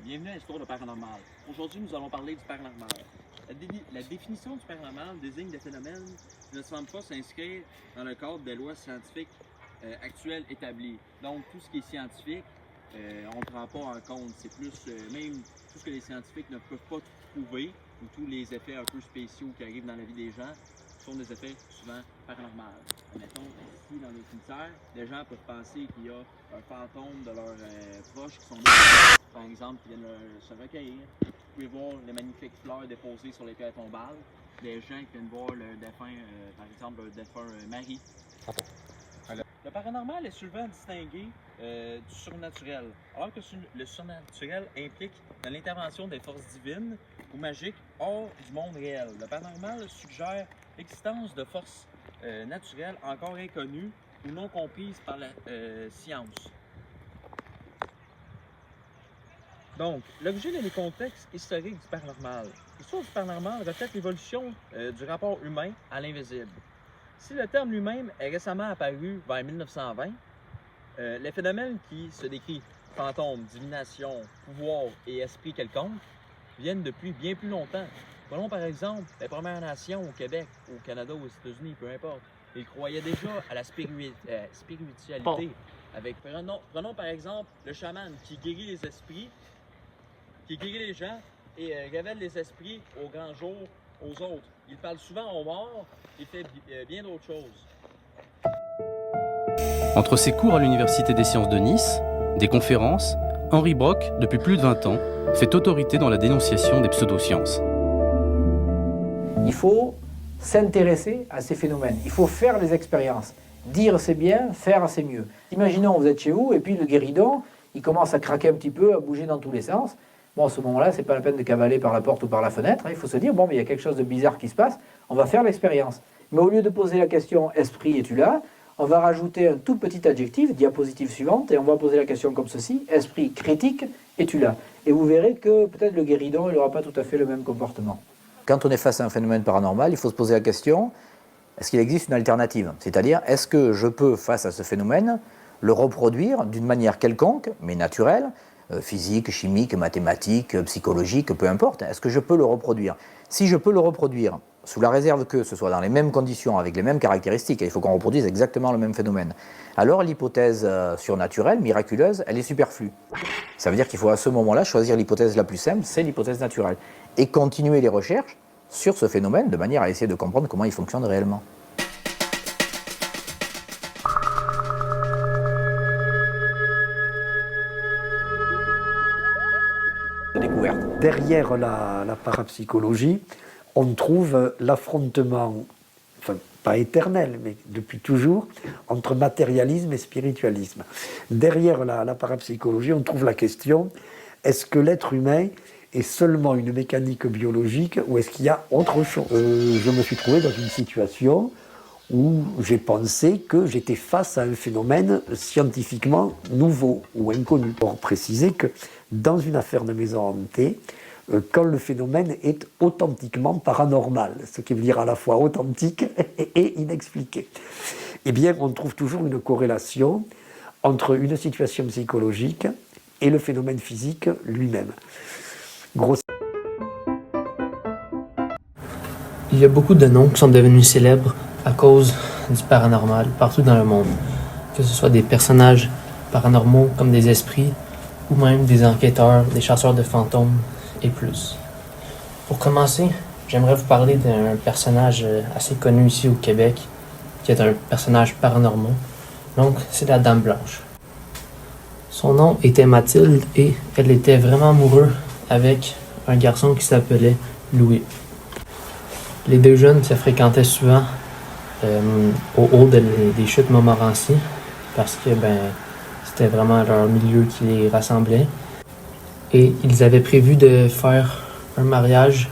bienvenue à l'histoire de paranormal. Aujourd'hui, nous allons parler du paranormal. La définition du paranormal désigne des phénomènes qui ne semblent pas s'inscrire dans le cadre des lois scientifiques actuelles établies. Donc, tout ce qui est scientifique, on ne prend pas en compte. C'est plus, même tout ce que les scientifiques ne peuvent pas trouver, ou tous les effets un peu spéciaux qui arrivent dans la vie des gens, sont des effets souvent paranormals. Mettons, ici, dans le cimetière, les gens peuvent penser qu'il y a un fantôme de leurs proches qui sont décédés, par exemple, qui viennent se recueillir. Vous pouvez voir les magnifiques fleurs déposées sur les pierres tombales. Les gens qui viennent voir le défunt, par exemple, le défunt mari. Le paranormal est souvent distingué du surnaturel, alors que le surnaturel implique l'intervention des forces divines ou magiques hors du monde réel. Le paranormal suggère l'existence de forces naturelles encore inconnues ou non comprises par la science. Donc, l'objet et les contextes historiques du paranormal. L'histoire du paranormal reflète l'évolution du rapport humain à l'invisible. Si le terme lui-même est récemment apparu vers 1920, les phénomènes qui se décrivent, fantômes, divination, pouvoir et esprit quelconque, viennent depuis bien plus longtemps. Prenons par exemple les Premières Nations au Québec, au Canada, aux États-Unis, peu importe. Ils croyaient déjà à la spiritualité. Prenons par exemple le chaman qui guérit les esprits, qui guérit les gens et révèle les esprits au grand jour aux autres. Il parle souvent aux morts et fait bien d'autres choses. Entre ses cours à l'Université des sciences de Nice, des conférences, Henri Brock, depuis plus de 20 ans, fait autorité dans la dénonciation des pseudosciences. Il faut s'intéresser à ces phénomènes. Il faut faire des expériences. Dire c'est bien, faire c'est mieux. Imaginons vous êtes chez vous et puis le guéridon, il commence à craquer un petit peu, à bouger dans tous les sens. Bon, à ce moment-là, c'est pas la peine de cavaler par la porte ou par la fenêtre. Il faut se dire, bon, mais il y a quelque chose de bizarre qui se passe, on va faire l'expérience. Mais au lieu de poser la question « Esprit, es-tu là ?», on va rajouter un tout petit adjectif, diapositive suivante, et on va poser la question comme ceci, « Esprit critique, es-tu là ?» Et vous verrez que peut-être le guéridon, il n'aura pas tout à fait le même comportement. Quand on est face à un phénomène paranormal, il faut se poser la question, est-ce qu'il existe une alternative ? C'est-à-dire, est-ce que je peux, face à ce phénomène, le reproduire d'une manière quelconque, mais naturelle, physique, chimique, mathématique, psychologique, peu importe, est-ce que je peux le reproduire ? Si je peux le reproduire, sous la réserve que ce soit dans les mêmes conditions, avec les mêmes caractéristiques, et il faut qu'on reproduise exactement le même phénomène, alors l'hypothèse surnaturelle, miraculeuse, elle est superflue. Ça veut dire qu'il faut à ce moment-là choisir l'hypothèse la plus simple, c'est l'hypothèse naturelle, et continuer les recherches sur ce phénomène de manière à essayer de comprendre comment il fonctionne réellement. Derrière la parapsychologie, on trouve l'affrontement, enfin pas éternel, mais depuis toujours, entre matérialisme et spiritualisme. Derrière la parapsychologie, on trouve la question, est-ce que l'être humain est seulement une mécanique biologique ou est-ce qu'il y a autre chose ? Je me suis trouvé dans une situation où j'ai pensé que j'étais face à un phénomène scientifiquement nouveau ou inconnu. Pour préciser que dans une affaire de maison hantée, quand le phénomène est authentiquement paranormal, ce qui veut dire à la fois authentique et inexpliqué, eh bien on trouve toujours une corrélation entre une situation psychologique et le phénomène physique lui-même. Il y a beaucoup de noms qui sont devenus célèbres à cause du paranormal partout dans le monde, que ce soit des personnages paranormaux comme des esprits ou même des enquêteurs, des chasseurs de fantômes et plus. Pour commencer, j'aimerais vous parler d'un personnage assez connu ici au Québec, qui est un personnage paranormal. Donc, c'est la Dame Blanche. Son nom était Mathilde et elle était vraiment amoureuse avec un garçon qui s'appelait Louis. Les deux jeunes se fréquentaient souvent au haut des chutes Montmorency parce que c'était vraiment leur milieu qui les rassemblait. Et ils avaient prévu de faire un mariage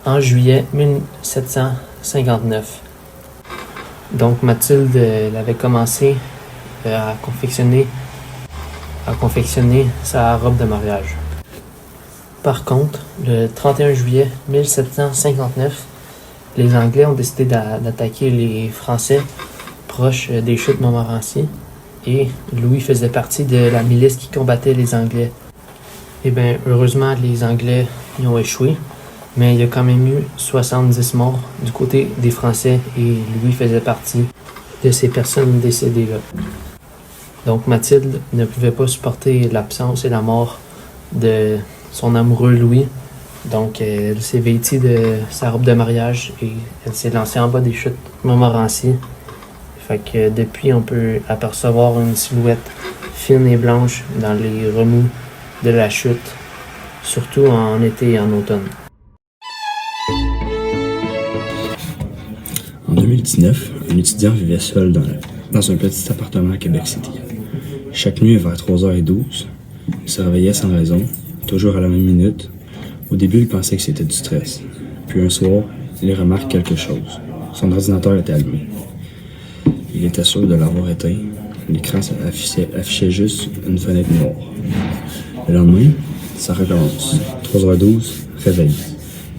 en juillet 1759. Donc Mathilde elle avait commencé à confectionner sa robe de mariage. Par contre, le 31 juillet 1759, les Anglais ont décidé d'attaquer les Français proches des chutes Montmorency et Louis faisait partie de la milice qui combattait les Anglais. Eh bien, heureusement, les Anglais y ont échoué, mais il y a quand même eu 70 morts du côté des Français et lui faisait partie de ces personnes décédées-là. Donc Mathilde ne pouvait pas supporter l'absence et la mort de son amoureux Louis. Donc elle s'est vêtie de sa robe de mariage et elle s'est lancée en bas des chutes Montmorency. Fait que depuis, on peut apercevoir une silhouette fine et blanche dans les remous de la chute, surtout en été et en automne. En 2019, un étudiant vivait seul dans un petit appartement à Québec City. Chaque nuit, vers 3h12, il se réveillait sans raison, toujours à la même minute. Au début, il pensait que c'était du stress. Puis un soir, il remarque quelque chose. Son ordinateur était allumé. Il était sûr de l'avoir éteint. L'écran affichait juste une fenêtre noire. Le lendemain, ça recommence. 3h12, réveil.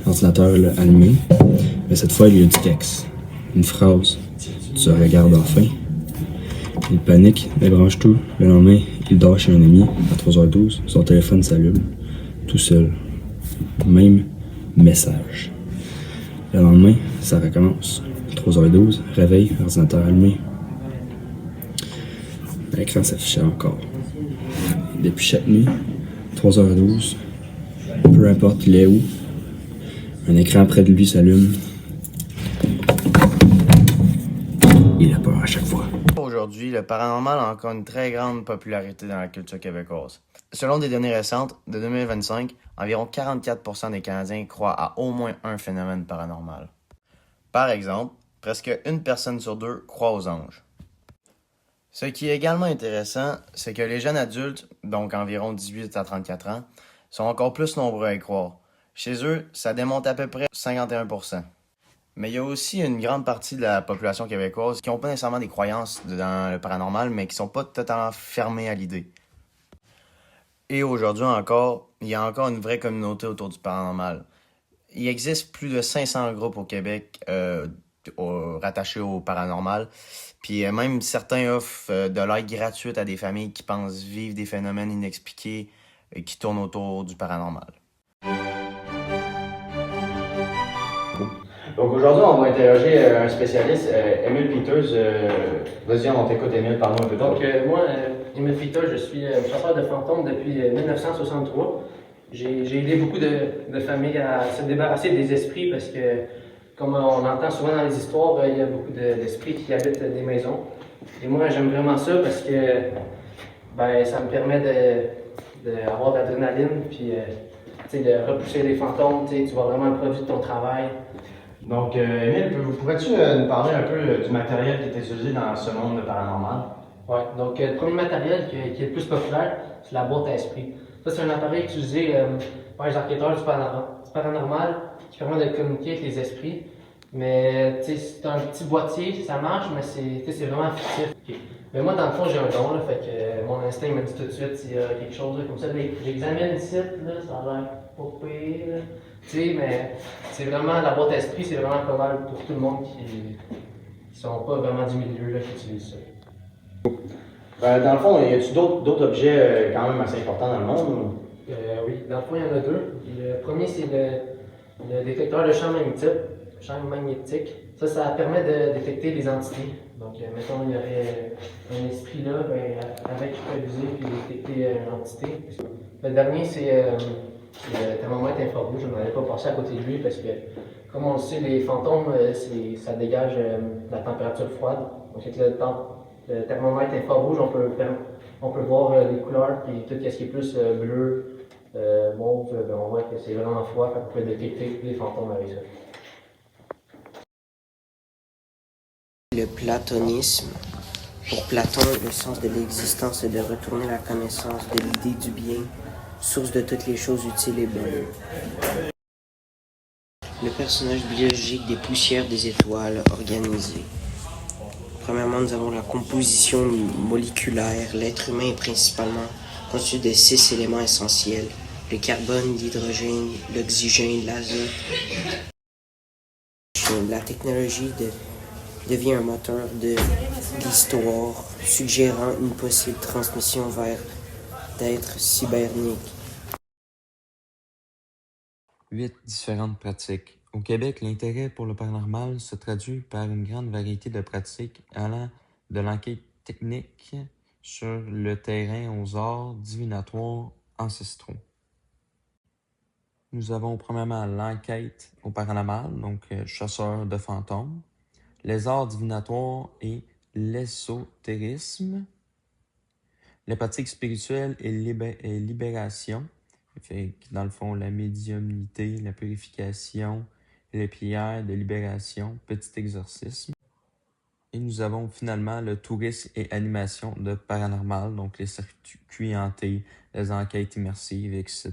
L'ordinateur l'a allumé, mais cette fois, il y a du texte. Une phrase. Tu regardes enfin. Il panique, débranche tout. Le lendemain, il dort chez un ami. À 3h12, son téléphone s'allume. Tout seul. Même message. Le lendemain, ça recommence. 3h12, réveil, ordinateur allumé. L'écran s'affichait encore. Depuis chaque nuit, 3h12, peu importe il est où, un écran près de lui s'allume. Il a peur à chaque fois. Aujourd'hui, le paranormal a encore une très grande popularité dans la culture québécoise. Selon des données récentes de 2025, environ 44% des Canadiens croient à au moins un phénomène paranormal. Par exemple, presque une personne sur deux croit aux anges. Ce qui est également intéressant, c'est que les jeunes adultes, donc environ 18 à 34 ans, sont encore plus nombreux à y croire. Chez eux, ça démonte à peu près 51%. Mais il y a aussi une grande partie de la population québécoise qui n'ont pas nécessairement des croyances dans le paranormal, mais qui ne sont pas totalement fermés à l'idée. Et aujourd'hui encore, il y a encore une vraie communauté autour du paranormal. Il existe plus de 500 groupes au Québec rattachés au paranormal. Puis même certains offrent de l'aide gratuite à des familles qui pensent vivre des phénomènes inexpliqués et qui tournent autour du paranormal. Donc aujourd'hui, on va interroger un spécialiste, Émile Peters. Vas-y, on t'écoute, Émile, parle-nous un peu de toi. Donc moi, Émile Peters, je suis chasseur de fantômes depuis 1963. J'ai aidé beaucoup de familles à se débarrasser des esprits parce que, comme on entend souvent dans les histoires, il y a beaucoup d'esprits qui habitent des maisons. Et moi, j'aime vraiment ça parce que ça me permet d'avoir de l'adrénaline puis de repousser les fantômes. Tu vois vraiment le produit de ton travail. Donc, Émile, pourrais-tu nous parler un peu du matériel qui est utilisé dans ce monde paranormal? Oui, donc le premier matériel qui est le plus populaire, c'est la boîte à esprit. Ça, c'est un appareil utilisé par les enquêteurs du paranormal qui permet de communiquer avec les esprits. Mais c'est un petit boîtier, ça marche, mais c'est vraiment fictif. Okay. Mais moi, dans le fond, j'ai un don, là, fait que mon instinct me dit tout de suite s'il y a quelque chose là, comme ça. J'examine le site, là, ça a l'air pas pire. Mais c'est vraiment la boîte à esprit, c'est vraiment pas mal pour tout le monde qui sont pas vraiment du milieu là, qui utilisent ça. Dans le fond, y a-t-il d'autres objets quand même assez importants dans le monde? Oui, dans le fond, il y en a deux. Le premier, c'est le détecteur de champ magnétique. Ça permet de détecter les entités. Donc, mettons, il y aurait un esprit là, avec, je peux viser et détecter une entité. Le dernier, c'est le thermomètre infrarouge. Je n'allais pas passer à côté de lui parce que, comme on le sait, les fantômes, ça dégage la température froide. Donc, avec le thermomètre infrarouge, on peut voir les couleurs et tout ce qui est plus bleu, mauve, on voit que c'est vraiment froid, on peut détecter les fantômes avec ça. Le platonisme. Pour Platon, le sens de l'existence est de retourner la connaissance de l'idée du bien, source de toutes les choses utiles et bonnes. Le personnage biologique des poussières des étoiles organisées. Premièrement, nous avons la composition moléculaire. L'être humain est principalement constitué de 6 éléments essentiels: le carbone, l'hydrogène, l'oxygène, l'azote. La technologie devient un moteur de l'histoire, suggérant une possible transmission vers d'êtres cybernétiques. 8 différentes pratiques. Au Québec, l'intérêt pour le paranormal se traduit par une grande variété de pratiques allant de l'enquête technique sur le terrain aux arts divinatoires ancestraux. Nous avons premièrement l'enquête au paranormal, donc chasseur de fantômes, les arts divinatoires et l'ésotérisme, les pratiques spirituelles et libération, fait que dans le fond la médiumnité, la purification, les prières de libération, petit exorcisme. Et nous avons finalement le tourisme et animation de paranormal, donc les circuits hantés, les enquêtes immersives, etc.